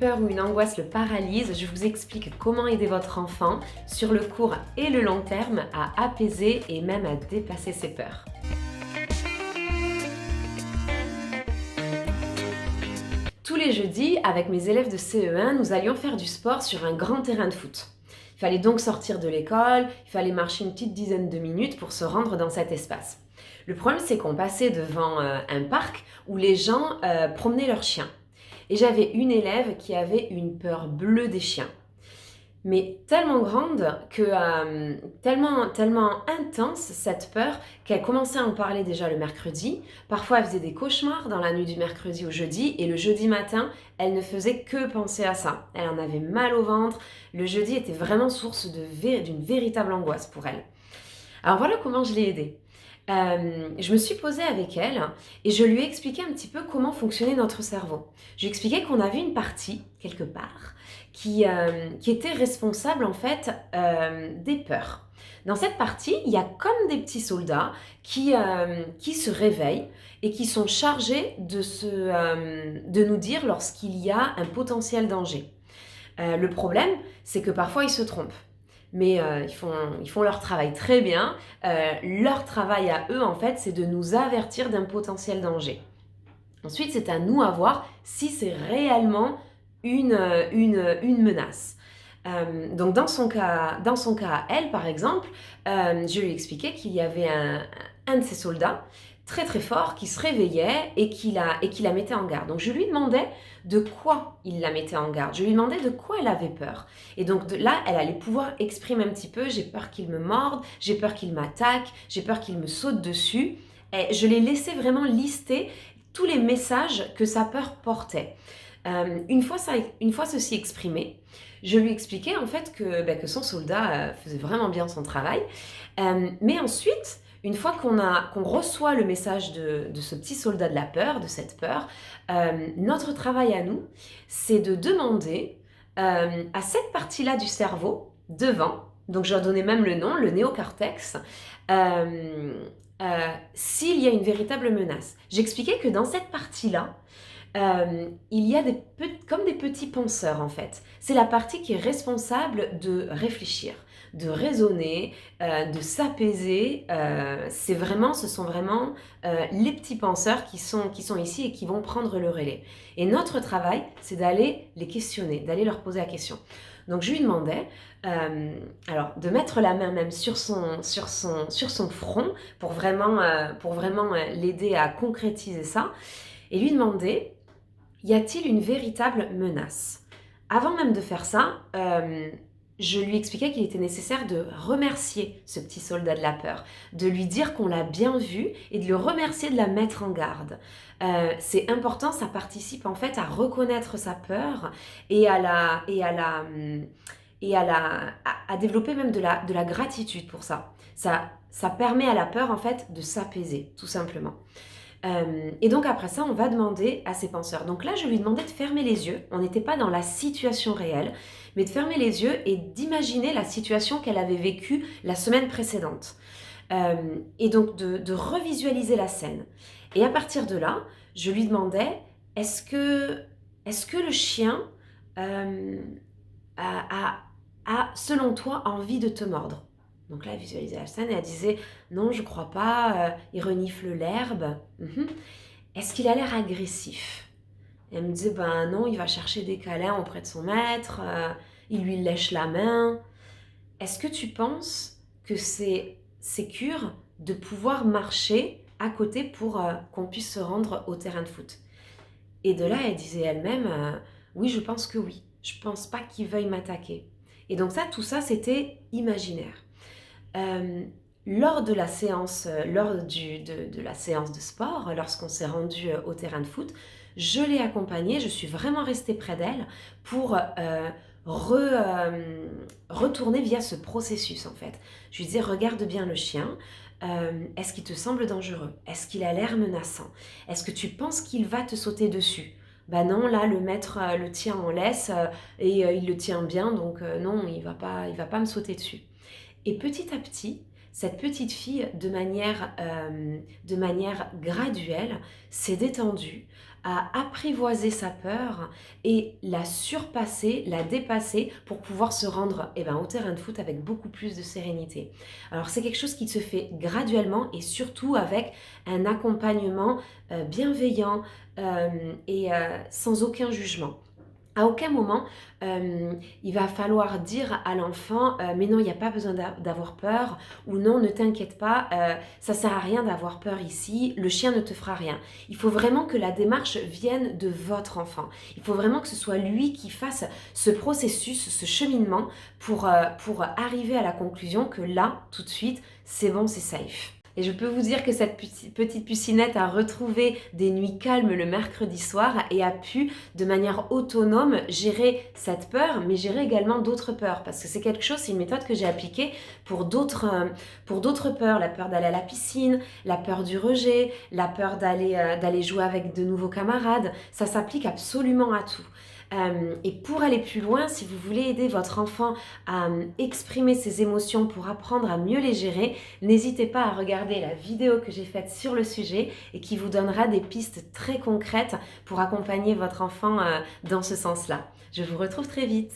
peur ou une angoisse le paralyse, je vous explique comment aider votre enfant sur le court et le long terme à apaiser et même à dépasser ses peurs. Tous les jeudis, avec mes élèves de CE1, nous allions faire du sport sur un grand terrain de foot. Il fallait donc sortir de l'école, il fallait marcher une petite dizaine de minutes pour se rendre dans cet espace. Le problème, c'est qu'on passait devant un parc où les gens promenaient leurs chiens. Et j'avais une élève qui avait une peur bleue des chiens. Mais tellement grande que tellement intense cette peur qu'elle commençait à en parler déjà le mercredi. Parfois elle faisait des cauchemars dans la nuit du mercredi au jeudi et le jeudi matin elle ne faisait que penser à ça. Elle en avait mal au ventre. Le jeudi était vraiment source d'une véritable angoisse pour elle. Alors voilà comment je l'ai aidée. Je me suis posée avec elle et je lui ai expliqué un petit peu comment fonctionnait notre cerveau. Je lui ai expliqué qu'on avait une partie, quelque part, qui était responsable en fait des peurs. Dans cette partie, il y a comme des petits soldats qui se réveillent et qui sont chargés de nous dire lorsqu'il y a un potentiel danger. Le problème, c'est que parfois ils se trompent. Mais ils font leur travail très bien. Leur travail à eux, en fait, c'est de nous avertir d'un potentiel danger. Ensuite, c'est à nous à voir si c'est réellement une menace. Donc, dans son cas à elle, par exemple, je lui expliquais qu'il y avait un de ses soldats très très fort qui se réveillait et qui la mettait en garde. Donc je lui demandais de quoi il la mettait en garde. Je lui demandais de quoi elle avait peur. Et donc là, elle allait pouvoir exprimer un petit peu, j'ai peur qu'il me morde, j'ai peur qu'il m'attaque, j'ai peur qu'il me saute dessus. Et je l'ai laissé vraiment lister tous les messages que sa peur portait. Une fois ceci exprimé, je lui expliquais en fait que son soldat faisait vraiment bien son travail. Mais ensuite, une fois qu'on reçoit le message de ce petit soldat de la peur, de cette peur, notre travail à nous, c'est de demander à cette partie-là du cerveau, devant, donc je leur donnais même le nom, le néocortex, s'il y a une véritable menace. J'expliquais que dans cette partie-là, il y a comme des petits penseurs en fait. C'est la partie qui est responsable de réfléchir, de raisonner, de s'apaiser. Ce sont vraiment les petits penseurs qui sont ici et qui vont prendre le relais. Et notre travail, c'est d'aller les questionner, d'aller leur poser la question. Donc je lui demandais de mettre la main même sur son front pour vraiment l'aider à concrétiser ça et lui demander: y a-t-il une véritable menace? Avant même de faire ça, je lui expliquais qu'il était nécessaire de remercier ce petit soldat de la peur, de lui dire qu'on l'a bien vu et de le remercier de la mettre en garde. C'est important, ça participe en fait à reconnaître sa peur et à développer même de la gratitude pour ça. Ça permet à la peur en fait de s'apaiser, tout simplement. Et donc après ça, on va demander à ses penseurs. Donc là, je lui demandais de fermer les yeux. On n'était pas dans la situation réelle, mais de fermer les yeux et d'imaginer la situation qu'elle avait vécue la semaine précédente. Et donc de revisualiser la scène. Et à partir de là, je lui demandais: est-ce que le chien a, selon toi, envie de te mordre? Donc là, elle visualisait la scène et elle disait: non, je crois pas, il renifle l'herbe. Est-ce qu'il a l'air agressif? Et elle me disait: ben non, il va chercher des câlins auprès de son maître, il lui lèche la main. Est-ce que tu penses que c'est sécure de pouvoir marcher à côté pour qu'on puisse se rendre au terrain de foot? Et de là, elle disait elle-même: oui, je pense que oui. Je pense pas qu'il veuille m'attaquer. Et donc tout ça, c'était imaginaire. Lors de la séance, de la séance de sport, lorsqu'on s'est rendu au terrain de foot, je l'ai accompagnée, je suis vraiment restée près d'elle pour retourner via ce processus en fait. Je lui disais: regarde bien le chien, est-ce qu'il te semble dangereux? Est-ce qu'il a l'air menaçant? Est-ce que tu penses qu'il va te sauter dessus? Bah non, là le maître le tient en laisse et il le tient bien, donc non, il va pas me sauter dessus. Et petit à petit, cette petite fille, de manière graduelle, s'est détendue, à apprivoiser sa peur et la surpasser, la dépasser pour pouvoir se rendre au terrain de foot avec beaucoup plus de sérénité. Alors c'est quelque chose qui se fait graduellement et surtout avec un accompagnement bienveillant et sans aucun jugement. À aucun moment, il va falloir dire à l'enfant mais non, il n'y a pas besoin d'avoir peur, ou non, ne t'inquiète pas, ça sert à rien d'avoir peur ici, le chien ne te fera rien. Il faut vraiment que la démarche vienne de votre enfant. Il faut vraiment que ce soit lui qui fasse ce processus, ce cheminement pour arriver à la conclusion que là, tout de suite, c'est bon, c'est safe. Et je peux vous dire que cette petite Pucinette a retrouvé des nuits calmes le mercredi soir et a pu, de manière autonome, gérer cette peur, mais gérer également d'autres peurs. Parce que c'est quelque chose, c'est une méthode que j'ai appliquée pour d'autres peurs. La peur d'aller à la piscine, la peur du rejet, la peur d'aller jouer avec de nouveaux camarades. Ça s'applique absolument à tout. Et pour aller plus loin, si vous voulez aider votre enfant à exprimer ses émotions pour apprendre à mieux les gérer, n'hésitez pas à regarder la vidéo que j'ai faite sur le sujet et qui vous donnera des pistes très concrètes pour accompagner votre enfant dans ce sens-là. Je vous retrouve très vite.